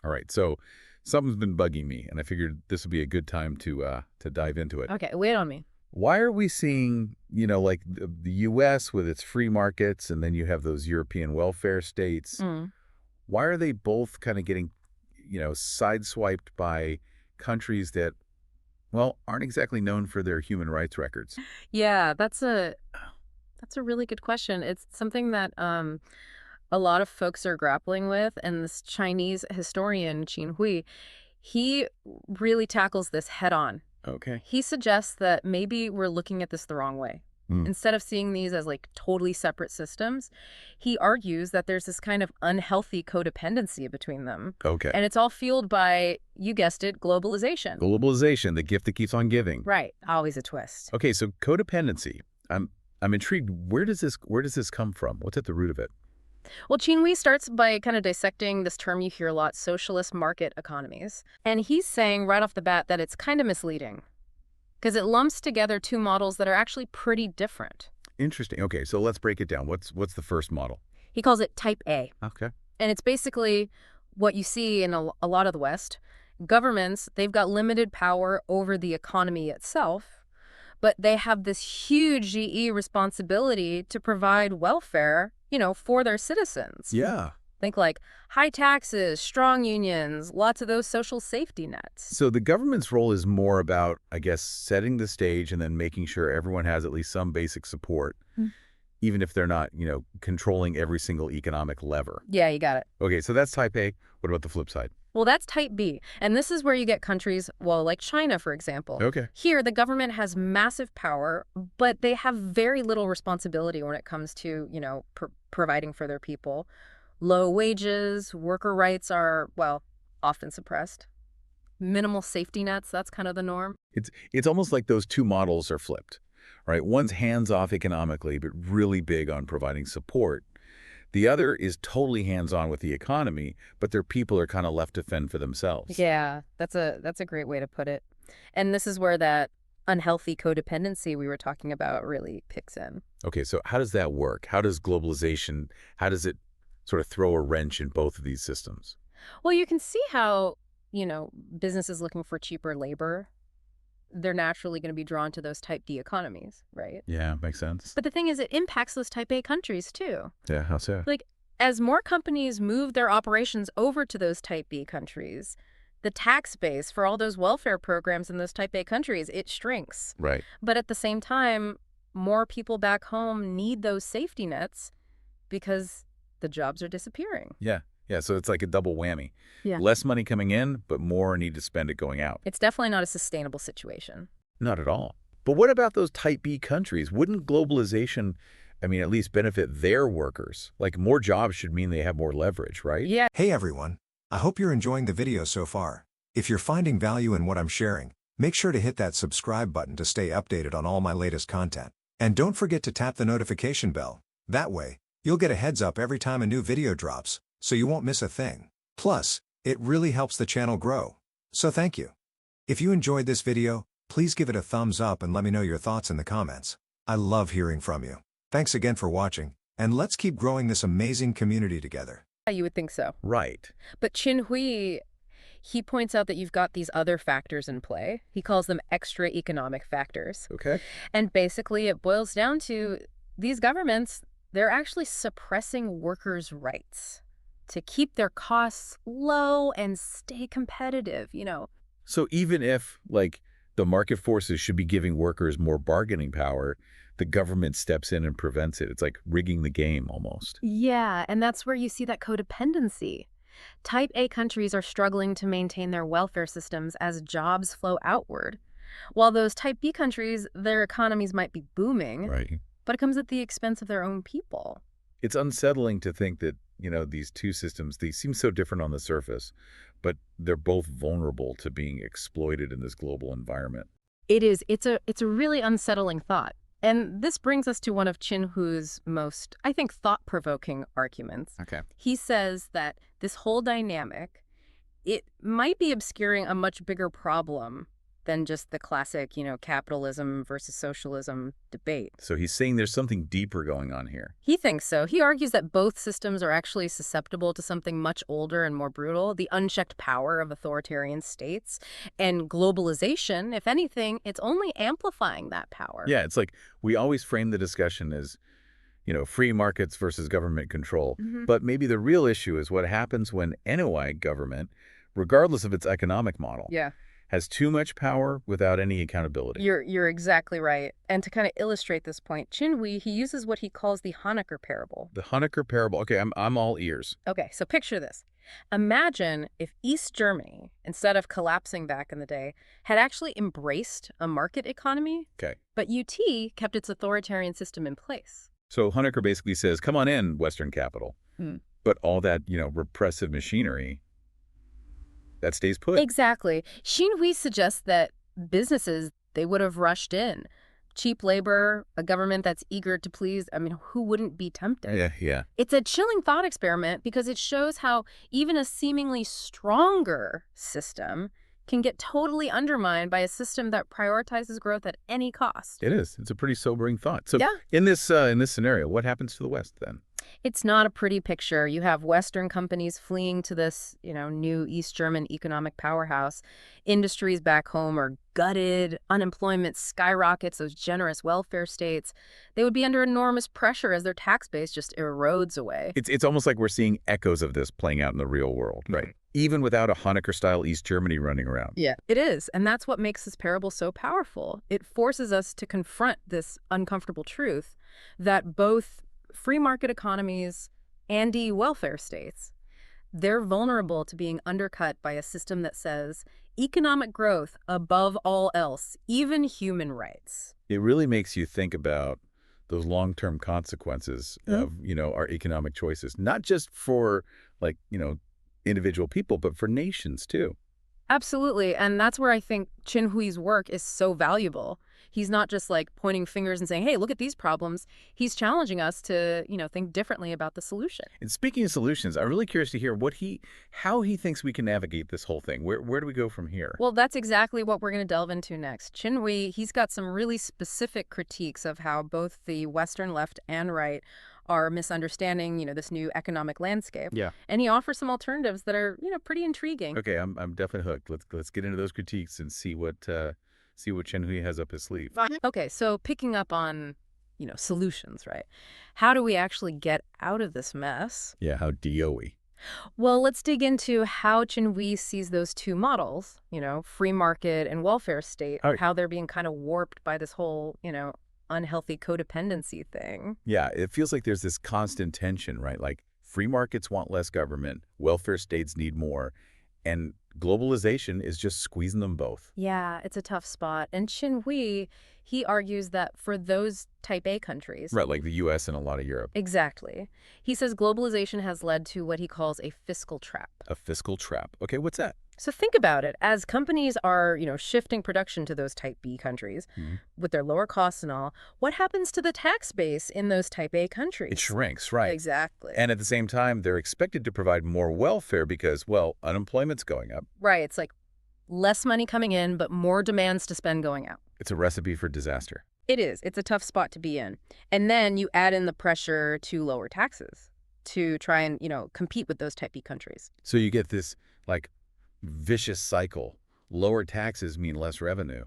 All right, so something's been bugging me, and I figured this would be a good time to dive into it. Okay, wait on me. Why are we seeing, like the U.S. with its free markets, and then you have those European welfare states? Mm. Why are they both kind of getting, sideswiped by countries that, well, aren't exactly known for their human rights records? Yeah, that's a really good question. It's something that a lot of folks are grappling with, and this Chinese historian Qin Hui, he really tackles this head on. Okay. He suggests that maybe we're looking at this the wrong way. Hmm. Instead of seeing these as like totally separate systems, he argues that there's this kind of unhealthy codependency between them. Okay. And it's all fueled by, you guessed it, globalization. Globalization, the gift that keeps on giving. Right. Always a twist. Okay, so codependency. I'm intrigued. Where does this come from? What's at the root of it? Well, Qin Hui starts by kind of dissecting this term you hear a lot, socialist market economies. And he's saying right off the bat that it's kind of misleading because it lumps together two models that are actually pretty different. Interesting. Okay, so let's break it down. What's the first model? He calls it type A. Okay. And it's basically what you see in a lot of the West. Governments, they've got limited power over the economy itself, but they have this huge GE responsibility to provide welfare, for their citizens. Yeah. Think like high taxes, strong unions, lots of those social safety nets. So the government's role is more about, I guess, setting the stage and then making sure everyone has at least some basic support, Mm. even if they're not, controlling every single economic lever. Yeah, you got it. Okay, so that's type A. What about the flip side? Well, that's type B. And this is where you get countries, well, like China, for example. Okay. Here, the government has massive power, but they have very little responsibility when it comes to, providing for their people. Low wages, worker rights are, well, often suppressed. Minimal safety nets, that's kind of the norm. It's almost like those two models are flipped, right? One's hands-off economically, but really big on providing support. The other is totally hands-on with the economy, but their people are kind of left to fend for themselves. Yeah, that's a great way to put it. And this is where that unhealthy codependency we were talking about really kicks in. Okay, so how does that work? How does globalization, how does it sort of throw a wrench in both of these systems? Well, you can see how, businesses looking for cheaper labor, they're naturally going to be drawn to those type D economies, right? Yeah, makes sense. But the thing is, it impacts those type A countries too. Yeah, how so? Like, as more companies move their operations over to those type B countries, the tax base for all those welfare programs in those type A countries, it shrinks. Right. But at the same time, more people back home need those safety nets because the jobs are disappearing. Yeah. Yeah, so it's like a double whammy. Yeah. Less money coming in, but more need to spend it going out. It's definitely not a sustainable situation. Not at all. But what about those type B countries? Wouldn't globalization, at least benefit their workers? Like more jobs should mean they have more leverage, right? Yeah. Hey everyone, I hope you're enjoying the video so far. If you're finding value in what I'm sharing, make sure to hit that subscribe button to stay updated on all my latest content. And don't forget to tap the notification bell. That way, you'll get a heads up every time a new video drops, so you won't miss a thing. Plus, it really helps the channel grow. So thank you. If you enjoyed this video, please give it a thumbs up and let me know your thoughts in the comments. I love hearing from you. Thanks again for watching, and let's keep growing this amazing community together. You would think so. Right. But Qin Hui, he points out that you've got these other factors in play. He calls them extra economic factors. Okay. And basically it boils down to these governments, they're actually suppressing workers' rights to keep their costs low and stay competitive, So even if, the market forces should be giving workers more bargaining power, the government steps in and prevents it. It's like rigging the game almost. Yeah, and that's where you see that codependency. Type A countries are struggling to maintain their welfare systems as jobs flow outward, while those Type B countries, their economies might be booming, Right. but it comes at the expense of their own people. It's unsettling to think that, these two systems, they seem so different on the surface, but they're both vulnerable to being exploited in this global environment. It is. It's a really unsettling thought. And this brings us to one of Qin Hu's most, I think, thought-provoking arguments. Okay. He says that this whole dynamic, it might be obscuring a much bigger problem than just the classic, capitalism versus socialism debate. So he's saying there's something deeper going on here. He thinks so. He argues that both systems are actually susceptible to something much older and more brutal, the unchecked power of authoritarian states. And globalization, if anything, it's only amplifying that power. Yeah, it's like we always frame the discussion as, free markets versus government control. But maybe the real issue is what happens when any government, regardless of its economic model, Yeah. has too much power without any accountability. You're exactly right. And to kind of illustrate this point, Qin Hui, he uses what he calls the Honecker Parable. The Honecker Parable. Okay, I'm all ears. Okay, so picture this. Imagine if East Germany, instead of collapsing back in the day, had actually embraced a market economy, Okay. but UT kept its authoritarian system in place. So Honecker basically says, come on in, Western capital. But all that, repressive machinery, that stays put. Exactly. Qin Hui suggests that businesses, they would have rushed in. Cheap labor, a government that's eager to please, who wouldn't be tempted? Yeah. It's a chilling thought experiment because it shows how even a seemingly stronger system can get totally undermined by a system that prioritizes growth at any cost. It is. It's a pretty sobering thought. So Yeah. in this scenario, what happens to the West then? It's not a pretty picture. You have Western companies fleeing to this, new East German economic powerhouse. Industries back home are gutted. Unemployment skyrockets, those generous welfare states. They would be under enormous pressure as their tax base just erodes away. It's almost like we're seeing echoes of this playing out in the real world, right? Even without a Honecker-style East Germany running around. Yeah, it is. And that's what makes this parable so powerful. It forces us to confront this uncomfortable truth that both free market economies and welfare states, they're vulnerable to being undercut by a system that says economic growth above all else, even human rights. It really makes you think about those long-term consequences of, our economic choices, not just for individual people, but for nations too. Absolutely. And that's where I think Qin Hui's work is so valuable. He's not just pointing fingers and saying, hey, look at these problems. He's challenging us to, think differently about the solution. And speaking of solutions, I'm really curious to hear how he thinks we can navigate this whole thing. Where do we go from here? Well, that's exactly what we're going to delve into next. Qin Hui, he's got some really specific critiques of how both the Western left and right are misunderstanding, this new economic landscape. Yeah. And he offers some alternatives that are, pretty intriguing. Okay, I'm definitely hooked. Let's get into those critiques and see what Qin Hui has up his sleeve. Okay, so picking up on, solutions, right? How do we actually get out of this mess? Yeah, how DOE. Well, let's dig into how Qin Hui sees those two models, free market and welfare state, how they're being kind of warped by this whole, unhealthy codependency thing. Yeah, it feels like there's this constant tension, right? Like free markets want less government, welfare states need more, and globalization is just squeezing them both. Yeah, it's a tough spot. And Qin Hui, he argues that for those type A countries. Right, like the U.S. and a lot of Europe. Exactly. He says globalization has led to what he calls a fiscal trap. A fiscal trap. Okay, what's that? So think about it. As companies are, shifting production to those type B countries with their lower costs and all, what happens to the tax base in those type A countries? It shrinks, right. Exactly. And at the same time, they're expected to provide more welfare because, well, unemployment's going up. Right. It's like less money coming in, but more demands to spend going out. It's a recipe for disaster. It is. It's a tough spot to be in. And then you add in the pressure to lower taxes to try and, compete with those type B countries. So you get this, vicious cycle. Lower taxes mean less revenue,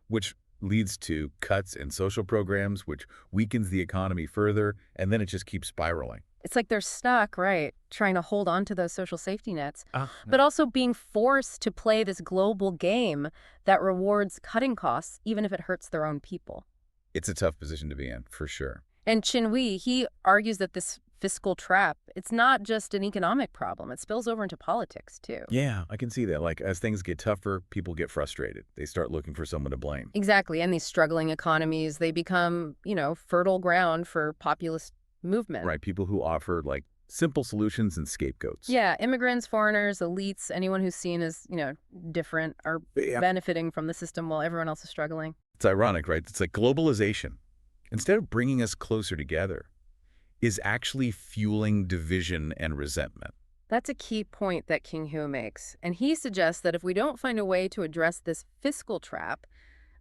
which leads to cuts in social programs, which weakens the economy further, and then it just keeps spiraling. It's like they're stuck, right, trying to hold on to those social safety nets, but also being forced to play this global game that rewards cutting costs, even if it hurts their own people. It's a tough position to be in, for sure. And Qin Hui, he argues that this fiscal trap, it's not just an economic problem. It spills over into politics, too. Yeah, I can see that. As things get tougher, people get frustrated. They start looking for someone to blame. Exactly. And these struggling economies, they become, fertile ground for populist movement. Right, people who offer, simple solutions and scapegoats. Yeah, immigrants, foreigners, elites, anyone who's seen as, different are benefiting from the system while everyone else is struggling. It's ironic, right? It's like globalization, instead of bringing us closer together, is actually fueling division and resentment. That's a key point that King Hui makes, and he suggests that if we don't find a way to address this fiscal trap,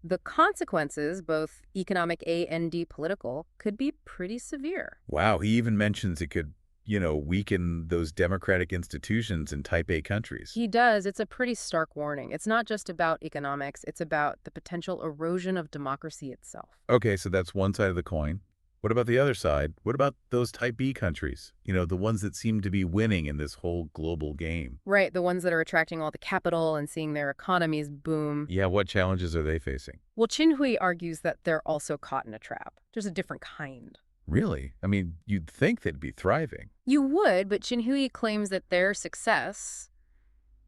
the consequences, both economic and political, could be pretty severe. Wow, he even mentions it could, weaken those democratic institutions in Type A countries. He does. It's a pretty stark warning. It's not just about economics, it's about the potential erosion of democracy itself. Okay, so that's one side of the coin. What about the other side? What about those Type B countries? The ones that seem to be winning in this whole global game. Right, the ones that are attracting all the capital and seeing their economies boom. Yeah, what challenges are they facing? Well, Qin Hui argues that they're also caught in a trap, just a different kind. Really? I mean, you'd think they'd be thriving. You would, but Qin Hui claims that their success,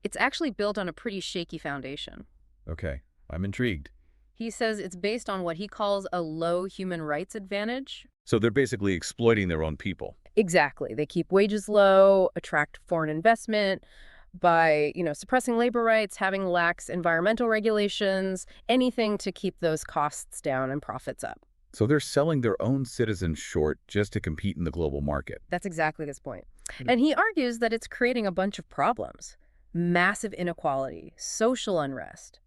it's actually built on a pretty shaky foundation. Okay, I'm intrigued. He says it's based on what he calls a low human rights advantage. So they're basically exploiting their own people. Exactly. They keep wages low, attract foreign investment by, suppressing labor rights, having lax environmental regulations, anything to keep those costs down and profits up. So they're selling their own citizens short just to compete in the global market. That's exactly this point. And he argues that it's creating a bunch of problems. Massive inequality, social unrest.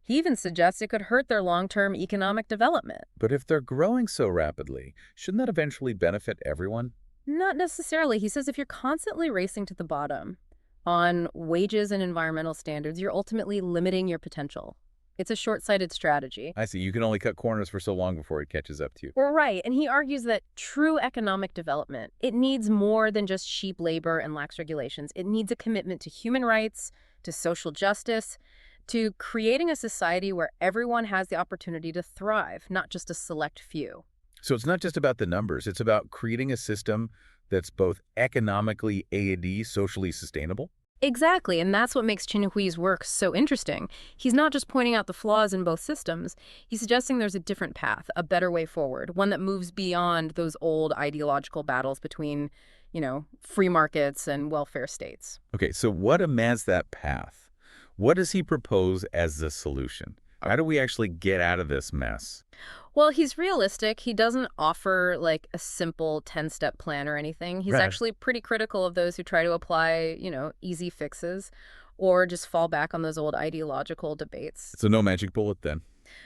He even suggests it could hurt their long-term economic development. But if they're growing so rapidly, shouldn't that eventually benefit everyone? Not necessarily. He says if you're constantly racing to the bottom on wages and environmental standards, you're ultimately limiting your potential. It's a short-sighted strategy. I see. You can only cut corners for so long before it catches up to you. Right, and he argues that true economic development, it needs more than just cheap labor and lax regulations. It needs a commitment to human rights, to social justice, to creating a society where everyone has the opportunity to thrive, not just a select few. So it's not just about the numbers. It's about creating a system that's both economically and socially sustainable. Exactly, and that's what makes Qin Hui's work so interesting. He's not just pointing out the flaws in both systems, he's suggesting there's a different path, a better way forward, one that moves beyond those old ideological battles between, free markets and welfare states. Okay, so what amends that path? What does he propose as the solution? How do we actually get out of this mess? Well, he's realistic. He doesn't offer like a simple 10-step plan or anything. He's Right. actually pretty critical of those who try to apply, easy fixes or just fall back on those old ideological debates. So no magic bullet then.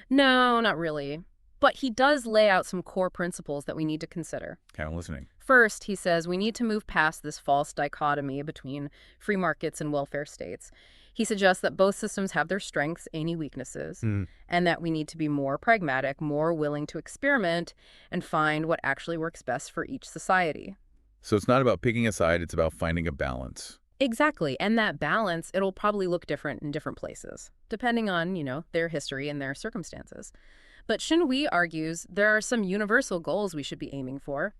No, not really. But he does lay out some core principles that we need to consider. Kind of listening. First, he says we need to move past this false dichotomy between free markets and welfare states. He suggests that both systems have their strengths and weaknesses, and that we need to be more pragmatic, more willing to experiment, and find what actually works best for each society. So it's not about picking a side, it's about finding a balance. Exactly, and that balance, it'll probably look different in different places, depending on, their history and their circumstances. But Qin Hui argues there are some universal goals we should be aiming for,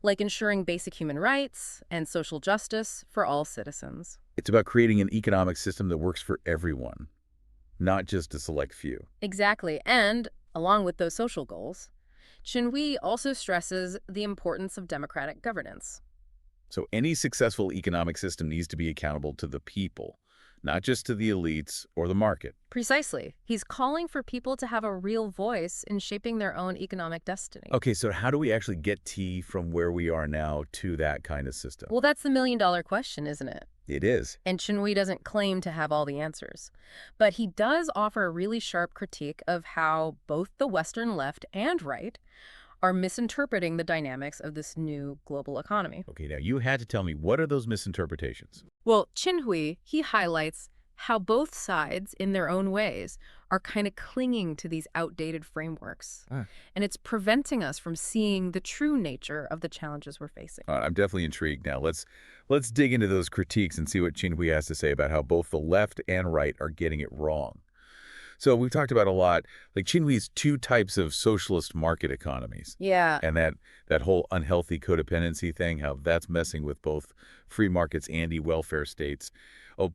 like ensuring basic human rights and social justice for all citizens. It's about creating an economic system that works for everyone, not just a select few. Exactly, and along with those social goals, Qin Hui also stresses the importance of democratic governance. So any successful economic system needs to be accountable to the people, not just to the elites or the market. Precisely. He's calling for people to have a real voice in shaping their own economic destiny. Okay, so how do we actually get T from where we are now to that kind of system? Well, that's the million-dollar question, isn't it? It is. And Qin Hui doesn't claim to have all the answers. But he does offer a really sharp critique of how both the Western left and right are misinterpreting the dynamics of this new global economy. Okay, now you had to tell me, what are those misinterpretations? Well, Qin Hui, he highlights how both sides, in their own ways, are kind of clinging to these outdated frameworks. And it's preventing us from seeing the true nature of the challenges we're facing. I'm definitely intrigued now. Let's dig into those critiques and see what Qin Hui has to say about how both the left and right are getting it wrong. So we've talked about a lot, like Qin Hui's two types of socialist market economies. Yeah. And that whole unhealthy codependency thing, how that's messing with both free markets and welfare states. Oh,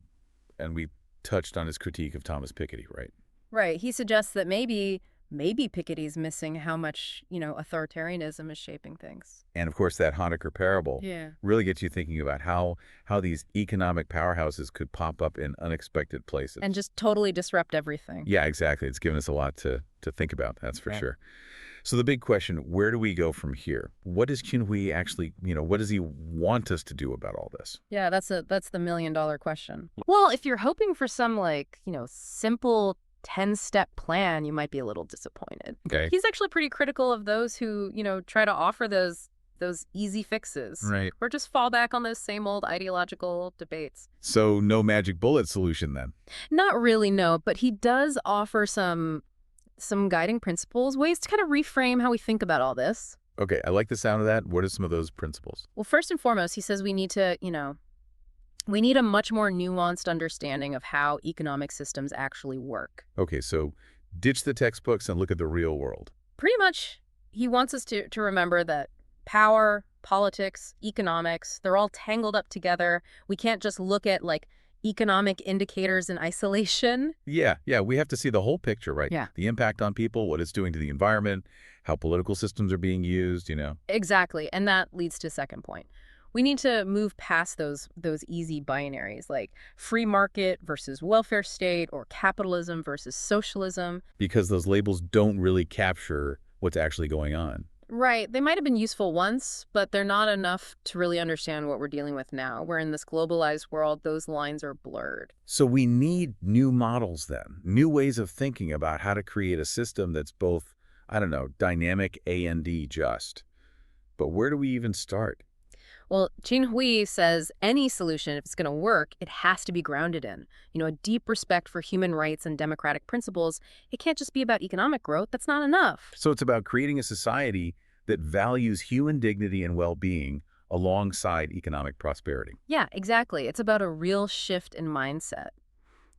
and we touched on his critique of Thomas Piketty, right? Right. He suggests that maybe Piketty's missing how much, authoritarianism is shaping things. And of course, that Honecker Parable really gets you thinking about how these economic powerhouses could pop up in unexpected places. And just totally disrupt everything. Yeah, exactly. It's given us a lot to think about, that's for Right. sure. So the big question, where do we go from here? What does Qin Hui actually, what does he want us to do about all this? Yeah, that's the million-dollar question. Well, if you're hoping for some like, simple 10-step plan, you might be a little disappointed. Okay. He's actually pretty critical of those who, try to offer those easy fixes Right. or just fall back on those same old ideological debates. So no magic bullet solution then. Not really, no, but he does offer some guiding principles, ways to kind of reframe how we think about all this. Okay, I like the sound of that. What are some of those principles? Well, first and foremost, he says we need to, we need a much more nuanced understanding of how economic systems actually work. Okay, so ditch the textbooks and look at the real world. Pretty much, he wants us to remember that power, politics, economics, they're all tangled up together. We can't just look at, like, economic indicators in isolation. Yeah, we have to see the whole picture, right? Yeah. The impact on people, what it's doing to the environment, how political systems are being used. Exactly, and that leads to second point. We need to move past those easy binaries, like free market versus welfare state or capitalism versus socialism. Because those labels don't really capture what's actually going on. Right. They might have been useful once, but they're not enough to really understand what we're dealing with now. Where in this globalized world, those lines are blurred. So we need new models then, new ways of thinking about how to create a system that's both, dynamic and just. But where do we even start? Well, Qin Hui says any solution, if it's going to work, it has to be grounded in, a deep respect for human rights and democratic principles. It can't just be about economic growth. That's not enough. So it's about creating a society that values human dignity and well-being alongside economic prosperity. Yeah, exactly. It's about a real shift in mindset.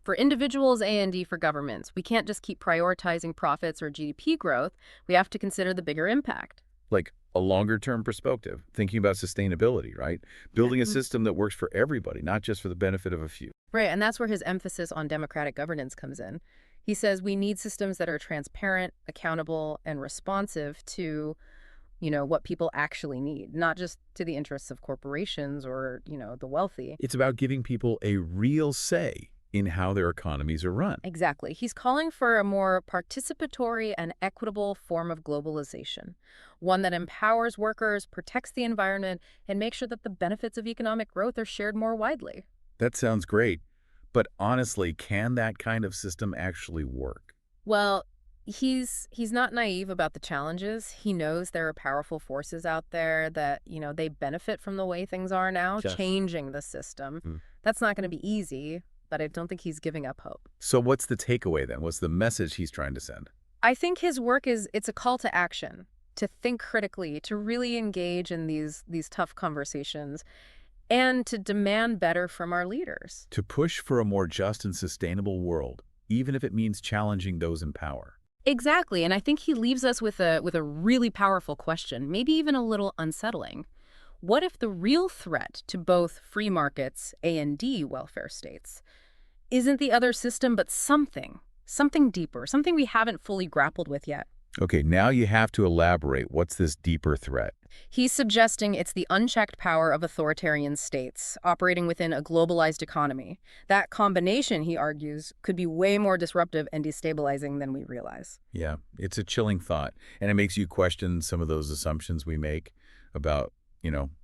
For individuals and for governments, we can't just keep prioritizing profits or GDP growth. We have to consider the bigger impact. Like a longer-term perspective, thinking about sustainability, right? Building a system that works for everybody, not just for the benefit of a few. Right, and that's where his emphasis on democratic governance comes in. He says we need systems that are transparent, accountable, and responsive to, what people actually need, not just to the interests of corporations or, the wealthy. It's about giving people a real say in how their economies are run. Exactly. He's calling for a more participatory and equitable form of globalization, one that empowers workers, protects the environment, and makes sure that the benefits of economic growth are shared more widely. That sounds great. But honestly, can that kind of system actually work? Well, he's not naive about the challenges. He knows there are powerful forces out there that, they benefit from the way things are now, Yes. changing the system. That's not going to be easy, but I don't think he's giving up hope. So what's the takeaway then? What's the message he's trying to send? I think his work it's a call to action, to think critically, to really engage in these tough conversations, and to demand better from our leaders. To push for a more just and sustainable world, even if it means challenging those in power. Exactly, and I think he leaves us with a really powerful question, maybe even a little unsettling. What if the real threat to both free markets and welfare states isn't the other system, but something deeper, something we haven't fully grappled with yet? Okay, now you have to elaborate. What's this deeper threat? He's suggesting it's the unchecked power of authoritarian states operating within a globalized economy. That combination, he argues, could be way more disruptive and destabilizing than we realize. Yeah, it's a chilling thought. And it makes you question some of those assumptions we make about,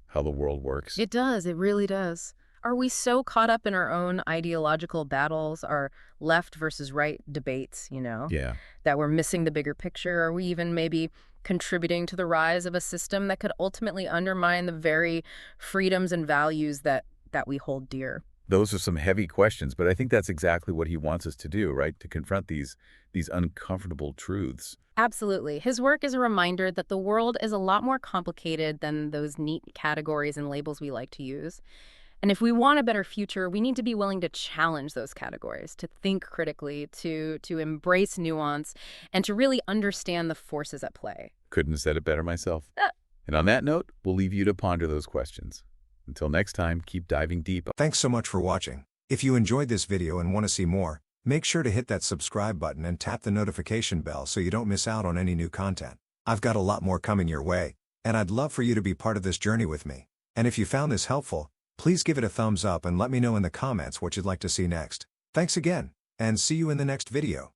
how the world works. It does. It really does. Are we so caught up in our own ideological battles, our left versus right debates, Yeah. that we're missing the bigger picture? Are we even maybe contributing to the rise of a system that could ultimately undermine the very freedoms and values that we hold dear? Those are some heavy questions, but I think that's exactly what he wants us to do, right? To confront these uncomfortable truths. Absolutely. His work is a reminder that the world is a lot more complicated than those neat categories and labels we like to use. And if we want a better future, we need to be willing to challenge those categories, to think critically, to embrace nuance, and to really understand the forces at play. Couldn't have said it better myself. And on that note, we'll leave you to ponder those questions. Until next time, keep diving deep. Thanks so much for watching. If you enjoyed this video and want to see more, make sure to hit that subscribe button and tap the notification bell so you don't miss out on any new content. I've got a lot more coming your way, and I'd love for you to be part of this journey with me. And if you found this helpful, please give it a thumbs up and let me know in the comments what you'd like to see next. Thanks again, and see you in the next video.